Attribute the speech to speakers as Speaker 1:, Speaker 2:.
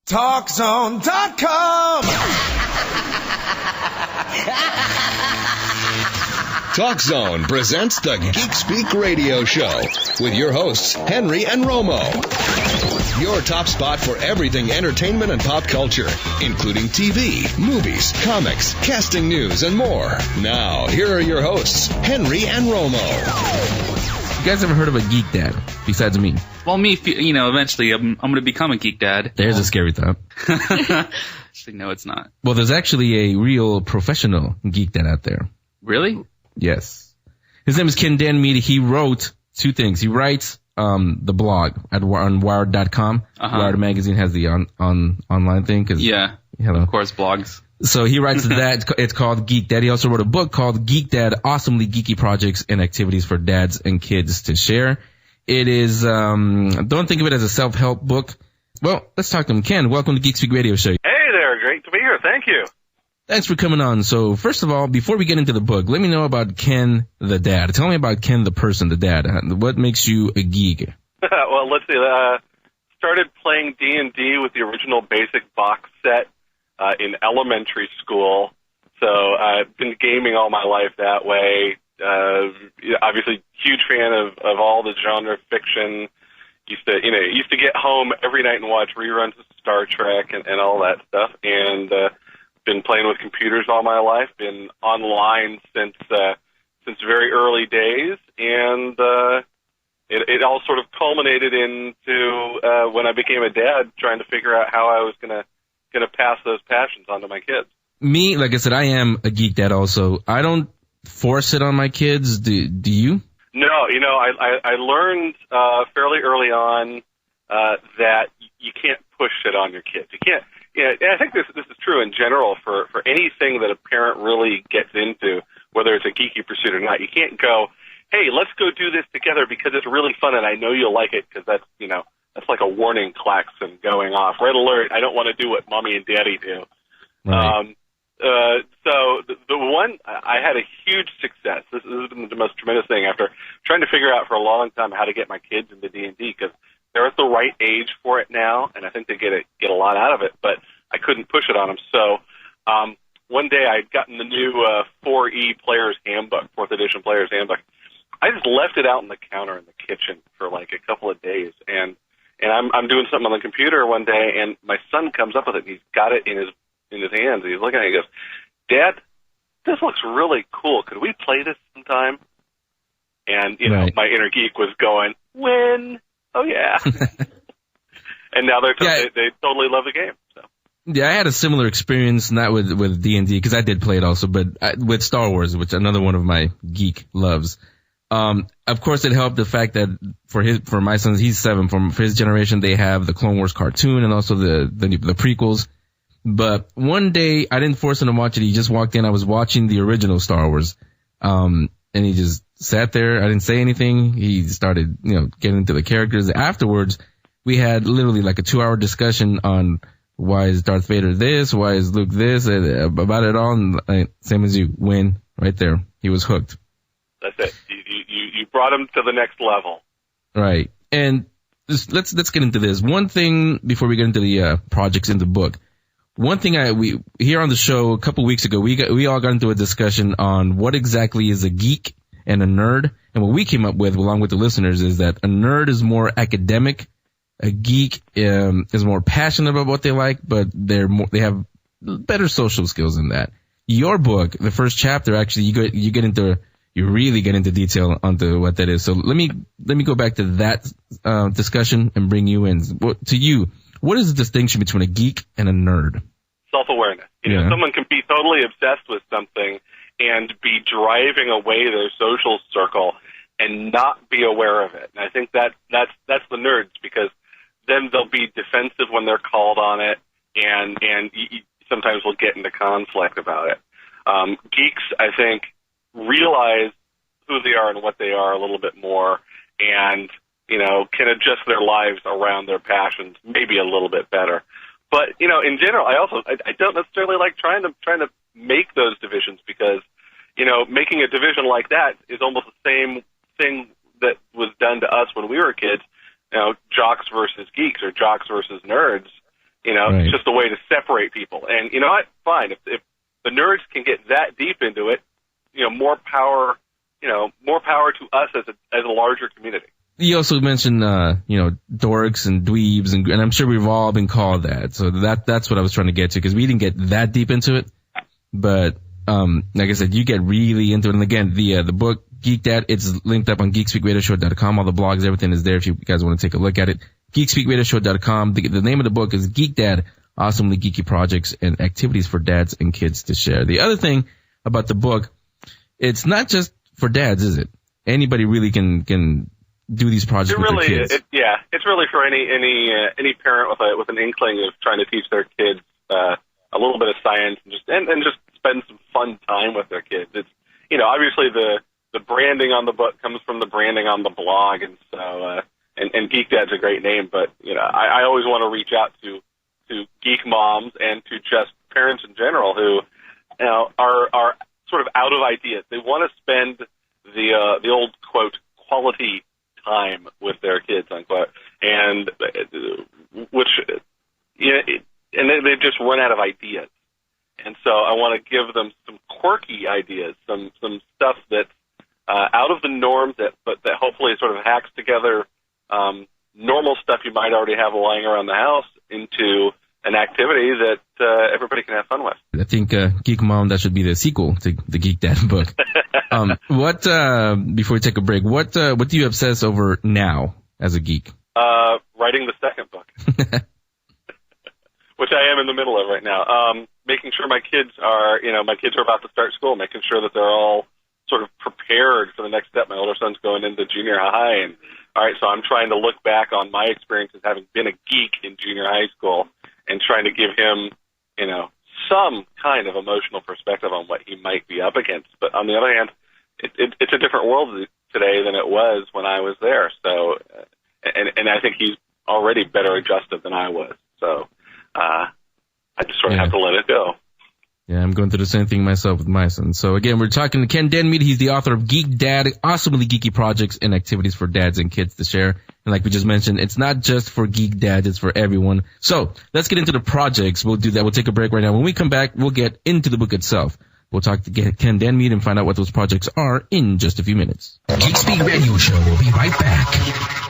Speaker 1: TalkZone.com.
Speaker 2: TalkZone presents the Geek Speak Radio Show with your hosts, Henry and Romo. Your top spot for everything entertainment and pop culture, including TV, movies, comics, casting news, and more. Now, here are your hosts, Henry and Romo.
Speaker 3: You guys ever heard of a GeekDad besides me?
Speaker 4: Well, me, eventually I'm going to become a GeekDad.
Speaker 3: There's a scary thought.
Speaker 4: No, it's not.
Speaker 3: Well, there's actually a real professional GeekDad out there.
Speaker 4: Really?
Speaker 3: Yes. His name is Denmead. He wrote two things. He writes the blog on Wired.com. Wired magazine has the online thing.
Speaker 4: Yeah, of course, blogs.
Speaker 3: So he writes that. It's called GeekDad. He also wrote a book called GeekDad, Awesomely Geeky Projects and Activities for Dads and Kids to Share. It is, don't think of it as a self-help book. Well, let's talk to him. Ken, welcome to Geek Speak Radio Show.
Speaker 5: Hey there, great to be here. Thank you.
Speaker 3: Thanks for coming on. So first of all, before we get into the book, let me know about Ken the dad. Tell me about Ken the person, the dad. What makes you a geek?
Speaker 5: Well, let's see. Started playing D&D with the original basic box set in elementary school. So I've been gaming all my life that way. Obviously, huge fan of all the genre fiction. Used to get home every night and watch reruns of Star Trek and all that stuff. And been playing with computers all my life. Been online since very early days, and it all sort of culminated into when I became a dad, trying to figure out how I was gonna pass those passions on to my kids. Me,
Speaker 3: like I said, I am a geek dad also. I don't force it on my kids. Do you?
Speaker 5: No, I learned fairly early on that you can't push it on your kids. You can't. Yeah, I think this is true in general for anything that a parent really gets into, whether it's a geeky pursuit or not. You can't go, hey, let's go do this together because it's really fun and I know you'll like it, because that's like a warning klaxon going off. Red alert, I don't want to do what mommy and daddy do.
Speaker 3: Right.
Speaker 5: So the one, I had a huge success. This has been the most tremendous thing after trying to figure out for a long time how to get my kids into D&D, because they're at the right age for it now, and I think they get a lot out of it, but I couldn't push it on them. So one day I'd gotten the new 4E Player's Handbook, 4th edition Player's Handbook. I just left it out on the counter in the kitchen for like a couple of days, and I'm doing something on the computer one day, and my son comes up with it, and he's got it in his hands, and he's looking at it, he goes, Dad, this looks really cool. Could we play this sometime? And, my inner geek was going, when? Oh, yeah. And now they totally love the game. So.
Speaker 3: Yeah, I had a similar experience, not with D&D, because I did play it also, but with Star Wars, which another one of my geek loves. Of course, it helped the fact that for my son, he's 7, for his generation, they have the Clone Wars cartoon and also the prequels. But one day, I didn't force him to watch it. He just walked in. I was watching the original Star Wars. And he just sat there. I didn't say anything. He started, getting into the characters. Afterwards, we had literally like a 2-hour discussion on why is Darth Vader this, why is Luke this, about it all. And same as you, win right there. He was hooked.
Speaker 5: That's it. You brought him to the next level.
Speaker 3: Right. And let's get into this. One thing before we get into the projects in the book. One thing we here on the show a couple weeks ago, we all got into a discussion on what exactly is a geek and a nerd. And what we came up with, along with the listeners, is that a nerd is more academic. A geek is more passionate about what they like, but they have better social skills than that. Your book, the first chapter, actually, you really get into detail onto what that is. So let me go back to that discussion and bring you in. To you, what is the distinction between a geek and a nerd?
Speaker 5: Self-awareness. Someone can be totally obsessed with something and be driving away their social circle and not be aware of it. And I think that's the nerds, because then they'll be defensive when they're called on it, and sometimes we'll get into conflict about it. Geeks, I think, realize who they are and what they are a little bit more, and can adjust their lives around their passions maybe a little bit better. But in general, I don't necessarily like trying to make those divisions, because making a division like that is almost the same thing that was done to us when we were kids. Jocks versus geeks or jocks versus nerds. It's just a way to separate people. And you know what? Fine. If the nerds can get that deep into it, more power to us as a larger community.
Speaker 3: You also mentioned, dorks and dweebs, and I'm sure we've all been called that. So that's what I was trying to get to, because we didn't get that deep into it. But, like I said, you get really into it. And again, the book, GeekDad, it's linked up on GeekSpeakRadioShow.com. All the blogs, everything is there if you guys want to take a look at it. GeekSpeakRadioShow.com. The name of the book is GeekDad, Awesomely Geeky Projects and Activities for Dads and Kids to Share. The other thing about the book, it's not just for dads, is it? Anybody really can do these projects with their kids.
Speaker 5: It's really for any parent with an inkling of trying to teach their kids a little bit of science and just spend some fun time with their kids. It's obviously the branding on the book comes from the branding on the blog, and so and GeekDad's a great name, but I always want to reach out to geek moms and to just parents in general who are sort of out of ideas. They want to spend the old quote quality time with their kids, unquote, and they've just run out of ideas. And so I want to give them some quirky ideas, some stuff that's out of the norm, that hopefully sort of hacks together normal stuff you might already have lying around the house into an activity that everybody can have fun with.
Speaker 3: I think Geek Mom, that should be the sequel to the GeekDad book. Before we take a break, what do you obsess over now as a geek?
Speaker 5: Writing the second book, which I am in the middle of right now. Making sure my kids are about to start school, making sure that they're all sort of prepared for the next step. My older son's going into junior high, and all right, so I'm trying to look back on my experiences having been a geek in junior high school and trying to give him, some kind of emotional perspective on what he might be up against. But on the other hand, it's a different world today than it was when I was there. So, and I think he's already better adjusted than I was. So, I just sort of have to let it go.
Speaker 3: Yeah, I'm going through the same thing myself with my son. So again, we're talking to Ken Denmead. He's the author of Geek Dad, Awesomely Geeky Projects and Activities for Dads and Kids to Share. And like we just mentioned, it's not just for Geek Dads, it's for everyone. So let's get into the projects. We'll do that. We'll take a break right now. When we come back, we'll get into the book itself. We'll talk to Ken Denmead and find out what those projects are in just a few minutes.
Speaker 2: Geek Speak Radio Show will be right back.